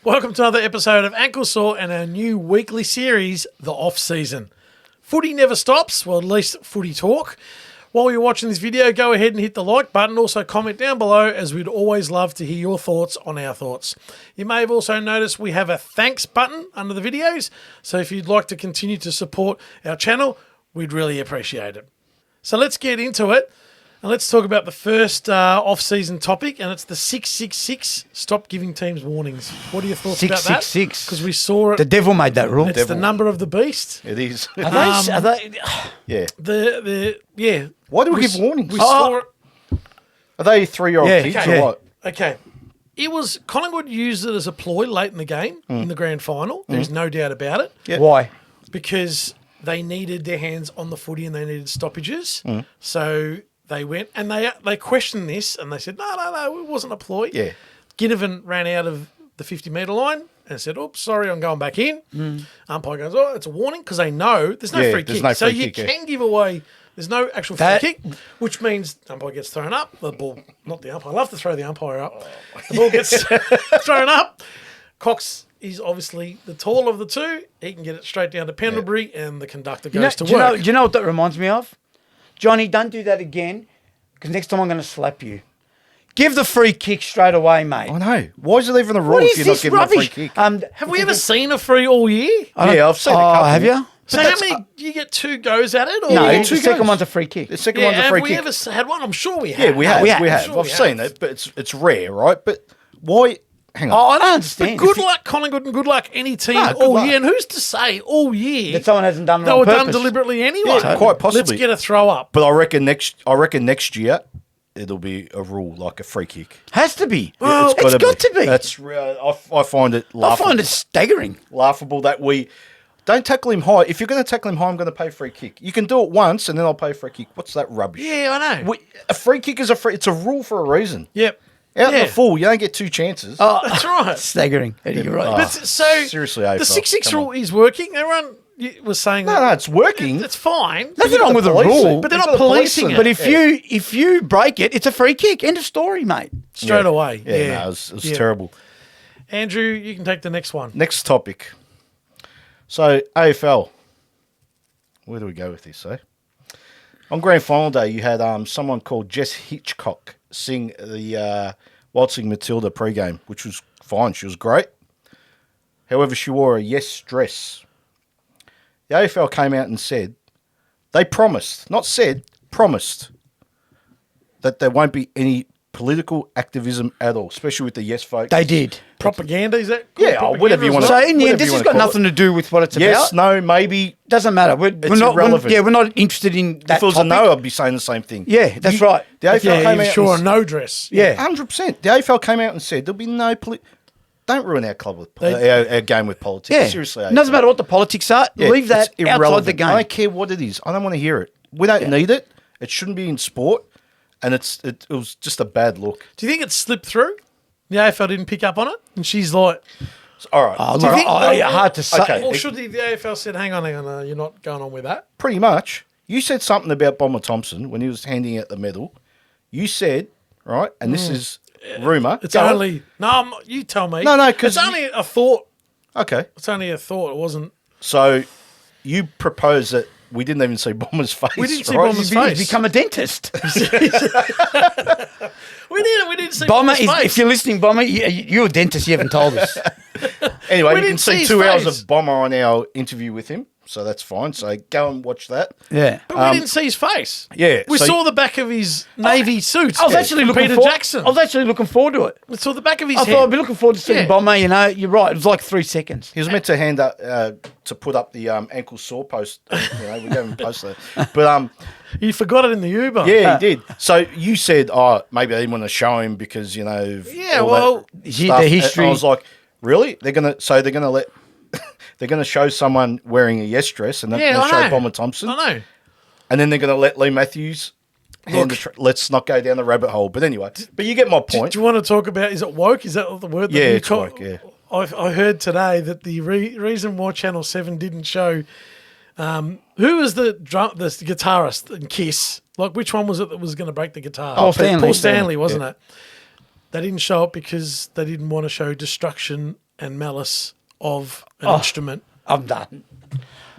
Welcome to another episode of Ankle Sore and our new weekly series, The Offseason. Footy never stops, well, at least footy talk. While you're watching this video, go ahead and hit the like button. Also comment down below, as we'd always love to hear your thoughts on our thoughts. You may have also noticed we have a thanks button under the videos, so if you'd like to continue to support our channel, we'd really appreciate it. So let's get into it. And let's talk about the first off-season topic, and it's the 666, stop giving teams warnings. What are your thoughts about that? 666. Because we saw it. The devil made that rule. It's the number of the beast. It is. Are they? Yeah. Why do we give warnings? We saw it. Are they 3-year-old kids or what? Okay. It was, Collingwood used it as a ploy late in the game, in the grand final. There's no doubt about it. Yeah. Why? Because they needed their hands on the footy and they needed stoppages. So they went and they questioned this and they said, no, it wasn't a ploy. Yeah. Ginnivan ran out of the 50-metre line and said, oops, sorry, I'm going back in. Umpire goes, oh, it's a warning, because they know there's no free kick. So you can give away, there's no actual free kick, which means the umpire gets thrown up. The ball, not the umpire. I love to throw the umpire up. The ball gets thrown up. Cox is obviously the taller of the two. He can get it straight down to Pendlebury and the conductor goes to work. Do you know what that reminds me of? Johnny, don't do that again, because next time I'm going to slap you. Give the free kick straight away, mate. I know. Why is it even a rule What if is you're not this giving rubbish? a free kick? Have we ever seen a free all year? Yeah, I've seen a couple. Have you? So how many, do you get 2 goes at it? Or No, the two second goes. one's a free kick. The second one's a free have kick. we ever had one? I'm sure we have. Yeah, we have. we have. We have. Sure I've we seen have. it, but it's rare, right? But why? Hang on. Oh, I don't understand. Good luck, Collingwood, and good luck any team No, good all luck. year. And who's to say all year that someone hasn't done it they on were done purpose. deliberately anyway? Yeah, quite possibly. Let's get a throw up. But I reckon next year it'll be a rule, like a free kick. Has to be. Well, it's got to be. That's I find it laughable. I find it staggering. Laughable that we don't tackle him high. If you're going to tackle him high, I'm going to pay free kick. You can do it once and then I'll pay free kick. What's that rubbish? Yeah, I know. A free kick is it's a rule for a reason. Yep. Out in the full, you don't get 2 chances. Oh, That's right. staggering. You're right. But so seriously, the AFL, 6-6 come rule on. is working. Everyone was saying No, it's working. it's fine. Nothing wrong with the rule. But they're You've not got the police policing in it. But if you break it, it's a free kick. End of story, mate. Straight away. Yeah, Yeah. no, it was terrible. Andrew, you can take the next one. Next topic. So, AFL. Where do we go with this, eh? On grand final day, you had someone called Jess Hitchcock sing the Waltzing Matilda pre-game, which was fine. She was great. However, she wore a yes dress. The AFL came out and said, they promised, not said, promised, that there won't be any political activism at all, especially with the yes vote. They did. Propaganda, is that called Yeah, propaganda whatever you as want well? to So in the end, this has got nothing to do with what it's Yes, about. no, maybe. Doesn't matter. We're not irrelevant. we're not interested in that If it was topic. a no, I'd be saying the same thing. Yeah, that's right. The AFL Yeah, came you out sure a and no dress. Yeah. 100%. The AFL came out and said there'll be no don't ruin our club with our game with politics. Yeah. Seriously, It doesn't matter what the politics are. Yeah, Leave that it's outside irrelevant. the game. I don't care what it is. I don't want to hear it. We don't need it. It shouldn't be in sport, and it was just a bad look. Do you think it slipped through? The AFL didn't pick up on it? And she's like, All right, Oh, Do you look, think- hard to say. Okay. or should the AFL said, hang on, you're not going on with that? pretty much. You said something about Bomber Thompson when he was handing out the medal. You said, right, and this is rumour. It's Go on. only, you tell me. No, 'cause it's only a thought. Okay. It's only a thought. It wasn't. So you proposed that we didn't even see Bomber's face. We didn't see right? Bomber's He's face. become a dentist. We didn't see Bomber, Bomber's face. if you're listening, Bomber, you're a dentist. You haven't told us. Anyway, We you can didn't see see his 2 hours face. of Bomber on our interview with him, so that's fine. So go and watch that. Yeah. But we didn't see his face. Yeah, We so- saw the back of his navy suit. I was actually from looking Peter forward. Jackson. I was actually looking forward to it. We saw the back of his I head. thought I'd be looking forward to seeing Yeah. Bomber. You know, you're right. It was like 3 seconds. He was meant to hand up to put up the ankle sore post. We gave him a post there, but You forgot it in the Uber. yeah, he did. So you said, oh, maybe I didn't want to show him because Yeah, all well, that the stuff. And history- I was like, really? They're gonna let. They're going to show someone wearing a yes dress, and they're Yeah, going I to show know. Bomber Thompson, I know. and then they're going to let Lee Matthews. hand let's not go down the rabbit hole. But anyway, but you get my point. Do you want to talk about, is it woke? Is that the word? That Yeah, you it's woke, yeah. I heard today that the reason why Channel 7 didn't show who was the guitarist in Kiss? Like, which one was it that was going to break the guitar? Paul Stanley. Paul Stanley, wasn't Yeah. it? They didn't show it because they didn't want to show destruction and malice of an instrument. I'm done.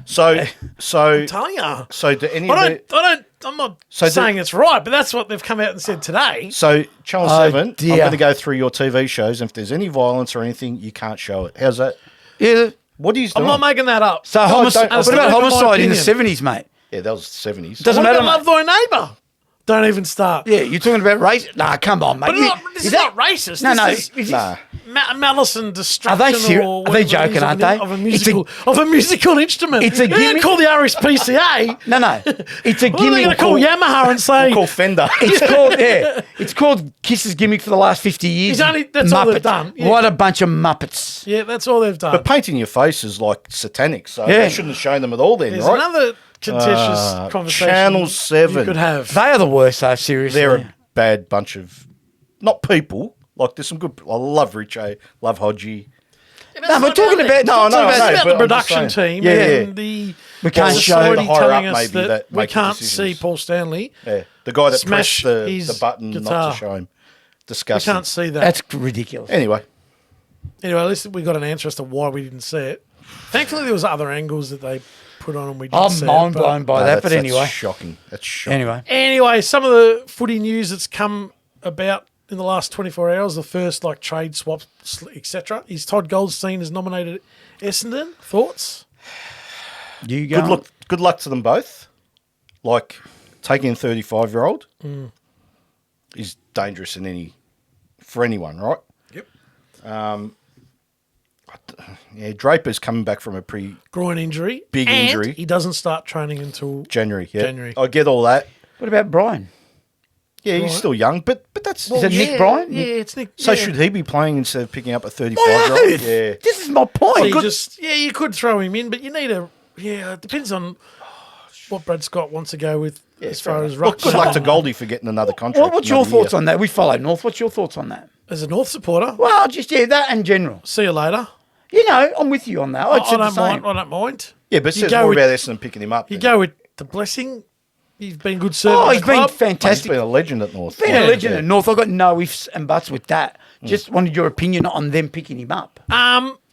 So I'm telling you. so do any of the I'm not So saying it's right, but that's what they've come out and said today. so Channel 7, dear. I'm going to go through your TV shows, and if there's any violence or anything, you can't show it. How's that? Yeah. What are you I'm doing? not making that up. So don't- what about that's my homicide in the opinion. 70s, mate? Yeah, that was the 70s. Doesn't What matter, about mate. love thy neighbour? Don't even start. Yeah, you're talking about race? Nah, come on, mate. But this is not racist. No, This no. is Nah. malice and destruction. Are they serious? Or Are they whatever it is joking, aren't they? Of a musical instrument. It's a You don't gimmick. call the RSPCA. No. It's a What are they going gimmick. to call Yamaha and say? Call Fender. It's called Kiss's gimmick for the last 50 years. That's all they've done. Yeah. What a bunch of muppets. Yeah, that's all they've done. But painting your face is like satanic, so Yeah. they shouldn't have shown them at all then, There's right? another contentious conversation Channel 7. you could have. They are the worst, though, seriously. They're a bad bunch of, not people, like there's some good, I love Richo, love Hodgie. No, we're talking about... No, It's no, about no, the but I'm production just saying. team Yeah, and yeah. the We can't show society the higher telling up us maybe that that we make the can't decisions. see Paul Stanley. Yeah, the guy that Smash pressed his the button not guitar. to show him. We Disgusting. can't see that. That's ridiculous. Anyway, Anyway, at least we got an answer as to why we didn't see it. Thankfully, there was other angles that they put on and we didn't see I'm it, mind but- blown by no, that, that's but anyway. That's shocking. That's shocking. Anyway. Anyway, some of the footy news that's come about in the last 24 hours, the first like trade swaps, etc., is Todd Goldstein has nominated Essendon. Thoughts? You go. Good luck to them both. Like, taking a 35-year-old is dangerous for anyone, right? Yep. Yeah, Draper's coming back from a Groin injury. Big and injury. He doesn't start training until January. Yeah. January. I get all that. What about Brian? Yeah, he's Right. still young, but that's... Is it Nick Bryan? Yeah, it's Nick. So yeah. should he be playing instead of picking up a My 35-year-old? oath. Yeah. This is my So point. you could throw him in, but you need a... Yeah, it depends on what Brad Scott wants to go with as far as Look, good luck to ruckman. Goldie for getting another contract. What's your thoughts on that? We follow North. What's your thoughts on that? As a North supporter, Well, just, that in general. see you later. You know, I'm with you on that. I'd I say the don't same. mind. I don't mind. Yeah, but it You says go more with- about Essendon picking him up. You than- go with the blessing. He's been good servant. Oh, at he's the been club. He's fantastic. been a legend at North. Been a legend at North. I've got no ifs and buts with that. Just wanted your opinion on them picking him up.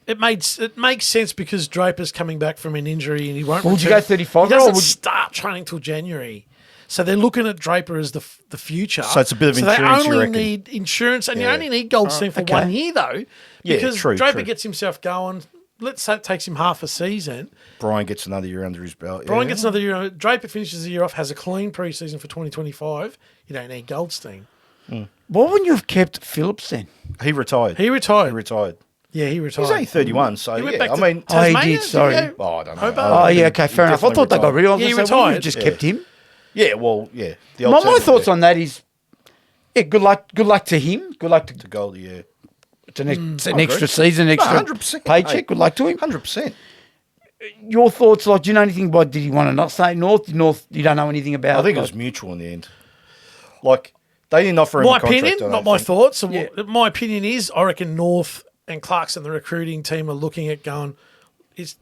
It makes sense because Draper's coming back from an injury and he won't. Well, would you return- go 35 He or doesn't would- start training till January, so they're looking at Draper as the future. So it's a bit of so insurance, they you only reckon? need insurance, and you Yeah. only need Goldstein for okay. 1 year though, Yeah, because true, Draper true. gets himself going. Let's say it takes him half a season. Brian gets another year under his belt. Brian yeah. gets another year. Draper finishes the year off, has a clean preseason for 2025. You don't need Goldstein. Why wouldn't you have kept Phillips then? He retired. He retired. Yeah, he He was retired. only 31, so He went yeah. back I to mean, Oh, he Tasmania, did, sorry. he go? I don't know. Hobart? Oh, yeah, He okay, fair enough. I definitely thought they got rid of him. Yeah, he I was gonna say, well, retired. you've just Yeah. kept him. Yeah, well, yeah. The My alternative, thoughts yeah, on that is, good luck to him. Good luck to Goldie, yeah. to it's an I extra agree. season, extra 100%. paycheck. Hey. Good luck to him. 100%. Your thoughts, like, do you know anything about, did he want to not stay North? North, you don't know anything about? I think it was mutual in the end. Like, they didn't offer him My a contract. opinion, I don't not my think. thoughts. So Yeah. my opinion is, I reckon North and Clarkson, the recruiting team, are looking at going, this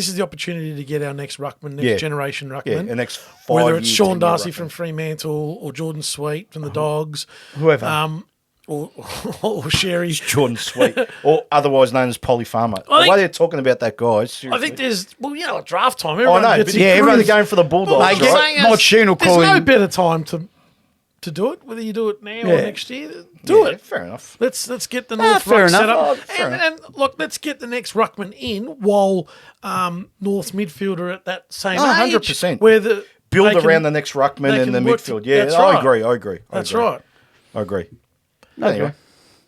is the opportunity to get our next ruckman, next Yeah. generation Yeah, ruckman. the next 5 Whether it's year, Sean 10-year Darcy ruckman. from Fremantle or Jordan Sweet from the Dogs, Whoever. or Sherry. Jordan Sweet, or otherwise known as Polly Farmer. The think- way they're talking about that guy, I seriously. think the's, at draft time, I everyone know, gets but it. yeah, everyone's everyone's- going for the Bulldogs, Well, Mate, I'm get- right? saying Mike is, Sheen will call there's no him. better time to do it, whether you do it now or Yeah. next year. Do Yeah, it. fair enough. Let's get the North fair ruck set enough. up. Oh, fair and look, let's get the next ruckman in while North's midfielder at that same Oh, age. 100%. Where the Build they can- around the next ruckman they and the can work midfield. to- Yeah, that's I right. agree. That's right. I agree. Okay. Anyway,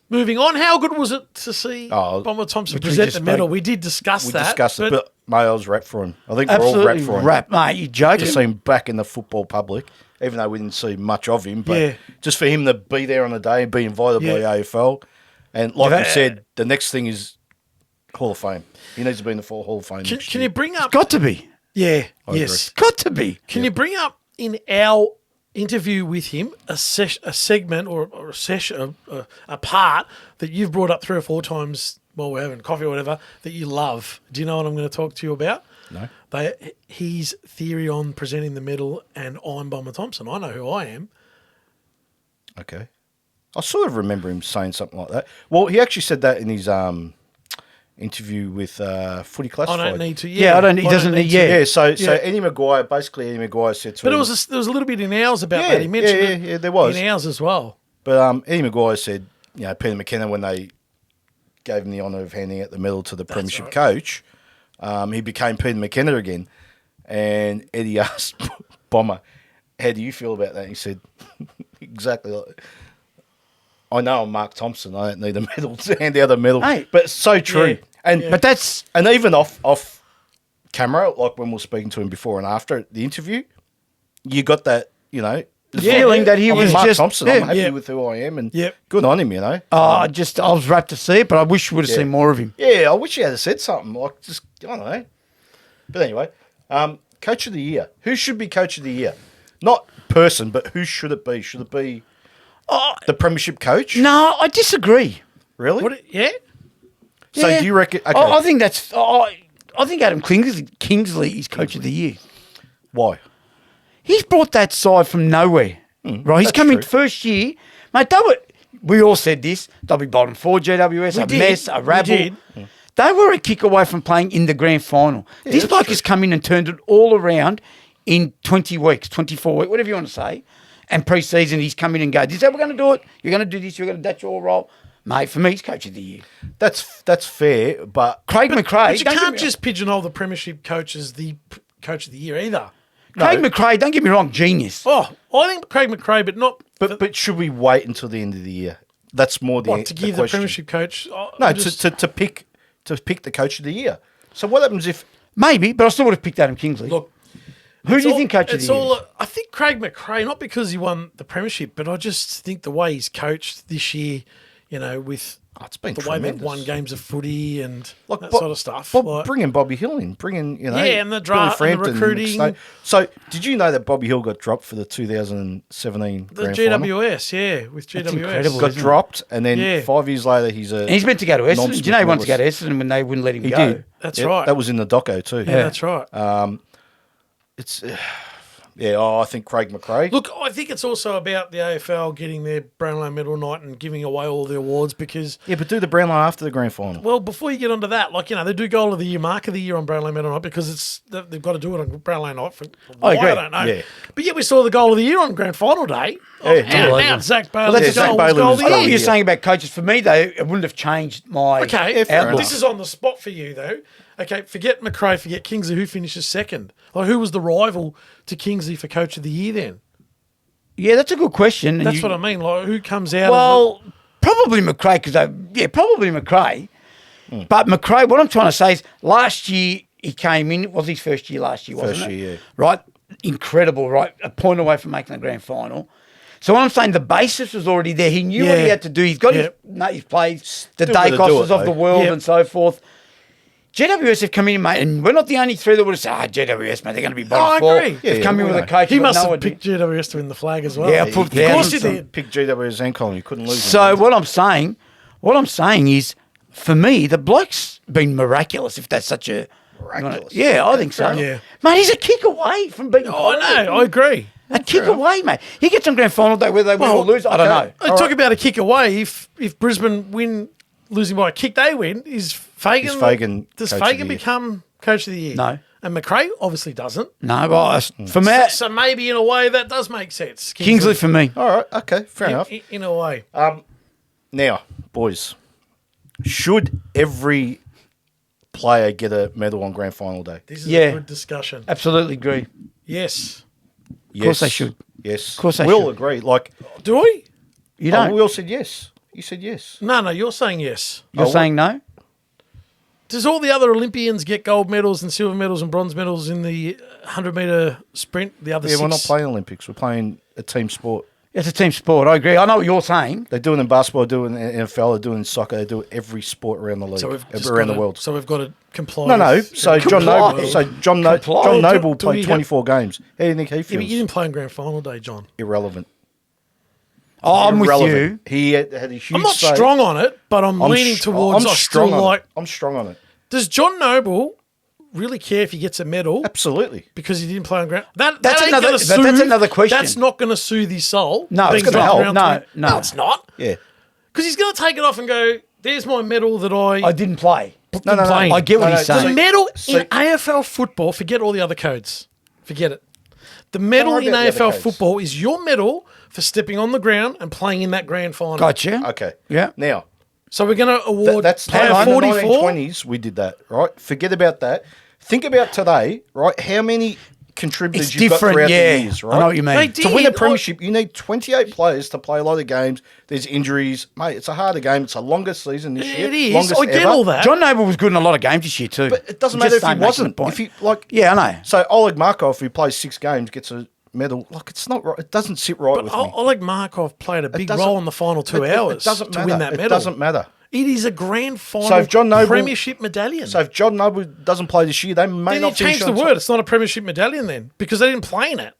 Moving on, how good was it to see Oh, Bomber Thompson which we present just the medal? spoke- We did discuss we that. discussed it, but mate, I was wrapped for him. I think we're all Absolutely wrapped for him. rap, mate. You joking? To see him back in the football public, even though we didn't see much of him, but Yeah. just for him to be there on the day and be invited by Yeah. AFL. And like Yeah. you said, the next thing is Hall of Fame. He needs to be in the Hall of Fame. next Can year. you bring up? Got to be. Yeah. agree. Yes. Got to be. Can you bring up in our interview with him a segment or a session, a part that you've brought up 3 or 4 times while we're having coffee or whatever that you love? Do you know what I'm going to talk to you about? No. His theory on presenting the medal, and I'm Bomber Thompson. I know who I am. Okay. I sort of remember him saying something like that. Well, he actually said that in his interview with Footy I Classified. don't need to. Yeah, I don't. He doesn't need. Yeah. Yeah, so Yeah. Eddie Maguire said to But him. there was a little bit in ours about that. He mentioned it there was. in ours as well. But Eddie Maguire said, Peter McKenna, when they gave him the honour of handing out the medal to the premiership coach, he became Peter McKenna again. And Eddie asked Bomber, how do you feel about that? And he said, exactly like, I know I'm Mark Thompson. I don't need a medal to hand out a medal. Hey. But it's so true. Yeah. But that's And even off camera, like when we were speaking to him before and after the interview, you got that, the feeling that he I'm was Mark just. Thompson. Yeah. I'm happy with who I am, and good on him, I was rapt to see it, but I wish we would have seen more of him. Yeah, I wish he had said something like just I don't know. But anyway, coach of the year. Who should be coach of the year? Not person, but who should it be? Should it be the premiership coach? No, I disagree. Really? Yeah. So Yeah. do you reckon? Okay. I think that's. I think Adam Kingsley is coach of the year. Why? He's brought that side from nowhere. Right, he's that's come in true. first year, mate. We all said this. They'll be bottom four. GWS, mess, a rabble. did. They were a kick away from playing in the grand final. This that's bloke true. has come in and turned it all around in 20 weeks, 24 weeks, whatever you want to say. And pre-season, he's come in and go, this is how we're going to do it. You're going to do this. That's your role. Mate, for me, he's coach of the year. That's fair, but Craig McRae. But you don't get can't me- just pigeonhole the premiership coach as the coach of the year either. Craig McRae, don't get me wrong, genius. Oh, I think Craig McRae, but not. but should we wait until the end of the year? That's more the What, to give the question. premiership coach? No, to pick the coach of the year. So what happens if? Maybe, but I still would have picked Adam Kingsley. Look, who do you think coach of the year? I think Craig McRae, not because he won the premiership, but I just think the way he's coached this year, with It's been the way they've tremendous. won games of footy and Like that Bob- sort of stuff. Bringing Bobby Hill in, bringing and the draft and the Frampton, recruiting. So did you know that Bobby Hill got dropped for the 2017 the grand final? GWS, with GWS. incredible. Got dropped, and then Yeah. 5 years later, he's a. And he's meant to go to Essendon. Do you know he non-Smith wanted to go to medalist. Essendon when they wouldn't let him He go? did. That's Yep, right. That was in the doco too. Yeah, that's right. It's. I think Craig McRae. Look, I think it's also about the AFL getting their Brownlow medal night and giving away all the awards because, Yeah, but do the Brownlow after the grand final. well, before you get onto that, they do goal of the year, mark of the year on Brownlow medal night because they've got to do it on Brownlow night. I agree. I don't know. Yeah. But yet we saw the goal of the year on grand final day. Now Zach Bailey. that's Zach Bailey goal of was the I know year. what you're saying about coaches. For me, though, it wouldn't have changed my Okay, fair outlook. this is on the spot for you though. Okay, forget McRae, forget Kingsley. Who finishes second? Who was the rival to Kingsley for coach of the year then? Yeah, that's a good question. And That's what I mean. Who comes out? Well, probably McRae, because probably McRae. But McRae, what I'm trying to say is last year he came in, it was his first year last year, wasn't First it? year, yeah. Right? Incredible, right? A point away from making the grand final. So what I'm saying, the basis was already there. He knew what he Yeah. had to do. He's got Yeah. his plays, the Still gotta do Dacoses it, of the though. world Yeah. and so forth. GWS have come in, mate, and we're not the only three that would have said, GWS, mate, they're going to be bottom I four. agree. They've Yeah, come in we with a know. coach. He who's got must no have idea. picked GWS to win the flag as well. Yeah, He- put of there. course he did. Pick GWS and Colin. You couldn't lose. So what I'm saying is, for me, the bloke's been miraculous. If that's such a Miraculous. yeah, I think so. Yeah. Mate, he's a kick away from being. Oh, I know. I agree. A kick away, mate. He gets on grand final day, whether they win or lose. I don't know. I talk about a kick away. If Brisbane win, losing by a kick, they win. Is Fagan? Is Fagan does coach of the Fagan year? become coach of the year? No. And McRae obviously doesn't. No, but for me, So maybe in a way that does make sense. Kingsley for me. All right. Okay. Fair enough. In a way. Now, boys, should every player get a medal on grand final day? This is Yeah. a good discussion. Absolutely agree. Yes. Yes. course they should. Yes. Of course they we all should. agree. Like, Do we? You don't. we all said yes. You said yes. No, you're saying yes. You're saying no? Does all the other Olympians get gold medals and silver medals and bronze medals in the 100-metre sprint? The other Yeah, six? we're not playing Olympics. We're playing a team sport. It's a team sport. I agree. I know what you're saying. They do it in basketball, they do it in NFL, they do it in soccer, they do it every sport around the league, So we've just around the gotta- world. So we've got to comply. No. with- So John Comply. Noble, John Comply. Noble Do we played have- 24 games. How do you think he Yeah, feels? but you didn't play in grand final day, John. Irrelevant. Oh, I'm with you. Irrelevant. He had a huge. I'm not say. strong on it, but I'm leaning towards. I'm I strong still on like. it. I'm strong on it. Does John Noble really care if he gets a medal Absolutely. because he didn't play on ground? That's another- another. that's another question. That's not going to soothe his soul. No, being it's gonna dropped help. around No, 20 no. it's not. Yeah. Because he's going to take it off and go, "There's my medal that I didn't play. No, playing. I get what he's The saying. medal See- in AFL football, forget all the other codes. Forget it. The medal worry in about the other AFL codes. football is your medal for stepping on the ground and playing in that grand final. Gotcha. Okay. Yeah. Now, So we're going to award that's player in the 44. 1920s. We did that, right? Forget about that. Think about today, right? How many contributors It's you've got different, throughout yeah. the years, right? I know what you mean. They To win a did. premiership, you need 28 players to play a lot of games. There's injuries, mate. It's a harder game. It's a longer season this year. It is. Longest I get ever. all that. John Noble was good in a lot of games this year too. But it doesn't I'm matter just if he saying, making the wasn't. point. If he like, Yeah, I know. So Oleg Markov, who plays 6 games, gets a medal. Like, it's not right. It doesn't sit right But with me. Oleg Markov played a big doesn't- role in the final 2 hours It doesn't to matter. win that medal. It doesn't matter. It is a grand final So if John Noble- premiership medallion. So if John Noble doesn't play this year, they may then you not finish change the on top. word. It's not a premiership medallion then because they didn't play in it.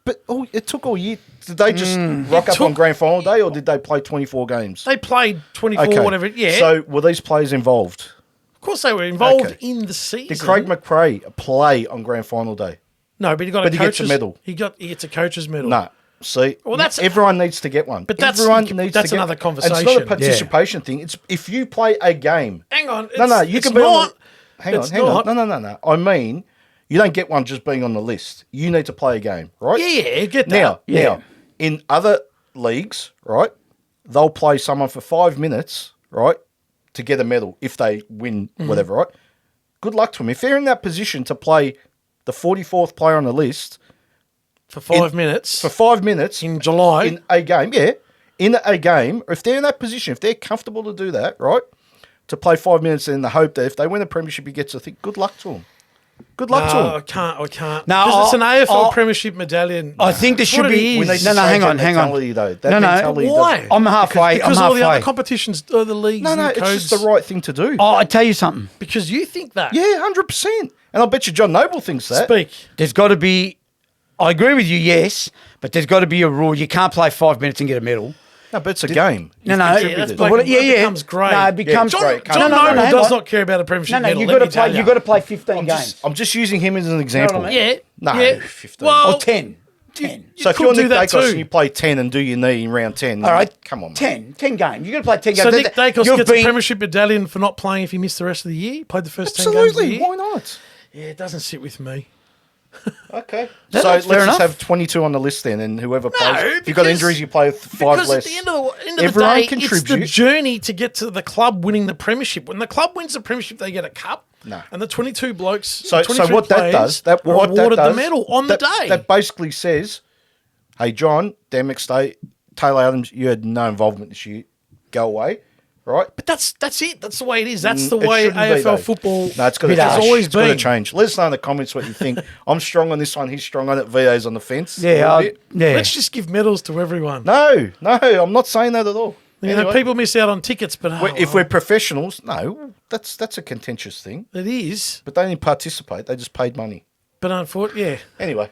But it took all year. Did they just rock up on grand final day, or did they play 24 games? They played 24, whatever. Yeah. So were these players involved? of course they were involved Okay. in the season. Did Craig McRae play on grand final day? No, but he got But a he gets a coach's medal. He gets a coach's medal. No. See, Well, that's- everyone needs to get one. But that's- everyone needs that's to get another And conversation. it's not a participation thing. It's if you play a game. Hang on. No, it's- you it's can be on. not. Hang on, It's hang on. not. No. I mean, you don't get one just being on the list. You need to play a game, right? Yeah, get that. Now, in other leagues, right, they'll play someone for 5 minutes, right, to get a medal if they win whatever, right? Good luck to them. If they're in that position to play the 44th player on the list for 5 minutes. for 5 minutes in July. in a game, in a game, if they're in that position, if they're comfortable to do that, right, to play 5 minutes in the hope that if they win a premiership, he gets a thing, good luck to them. Good luck to No, them. I can't. No, because it's an AFL I'll- premiership medallion. I think there That's should what be. it We need is. to No, change hang that on. mentality, though. That No, no. mentality Why? doesn't- I'm halfway. Because I'm all the halfway. other competitions, the leagues, No, and the it's codes. just the right thing to do. Oh, I tell you something. Because you think that. Yeah, 100%. And I'll bet you John Noble thinks that. Speak. There's got to be. I agree with you, yes, but there's got to be a rule. You can't play 5 minutes and get a medal. No, but it's a game. No, You've no. contributed. that's But black- yeah, it yeah. becomes grey. No, it becomes John, great. John No, no, Noble hang does on. not care about a premiership No, no. medal. You let got to me play. tell You got to play 15 games. I'm just using him as an example. what I mean? Yeah. No, yeah. 15. Well, Or 10. 10. So if could you're do Nick that Dacos too. and you play 10 and do your knee in round 10, All right. come on, mate. 10 games. You got to play 10 games. So Nick Dacos You've gets a been- premiership medallion for not playing if he missed the rest of the year. He played the first 10 games of the Absolutely. year. Why not? Yeah, it doesn't sit with me. Okay. That's So let's fair just enough. have 22 on the list then, and whoever plays. If you've got because- injuries, you play with 5 Because less. at the end of the Everyone day, it's the contributes. journey to get to the club winning the premiership. When the club wins the premiership, they get a cup. No. And the 22 blokes, So 22 what that players does, that are what that awarded does, the medal on that, the day. That basically says, hey, John, Dan McStay, Taylor Adams, you had no involvement this year. Go away. Right? But that's it. That's the way it is. That's the It way shouldn't be, AFL though. football No, it's got to It has change. always It's got to been. change. Let us know in the comments what you think. I'm strong on this one. He's strong on it. VA's on the fence. a Yeah, little bit. yeah. Let's just give medals to everyone. No, I'm not saying that at all. You know, Anyway, people miss out on tickets, but if we're professionals, no, that's a contentious thing. it is. But they didn't participate. They just paid money. But unfortunately, yeah. Anyway,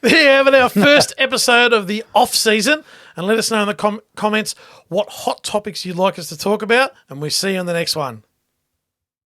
There you have it, our first episode of the off-season. And let us know in the comments what hot topics you'd like us to talk about. And we'll see you on the next one.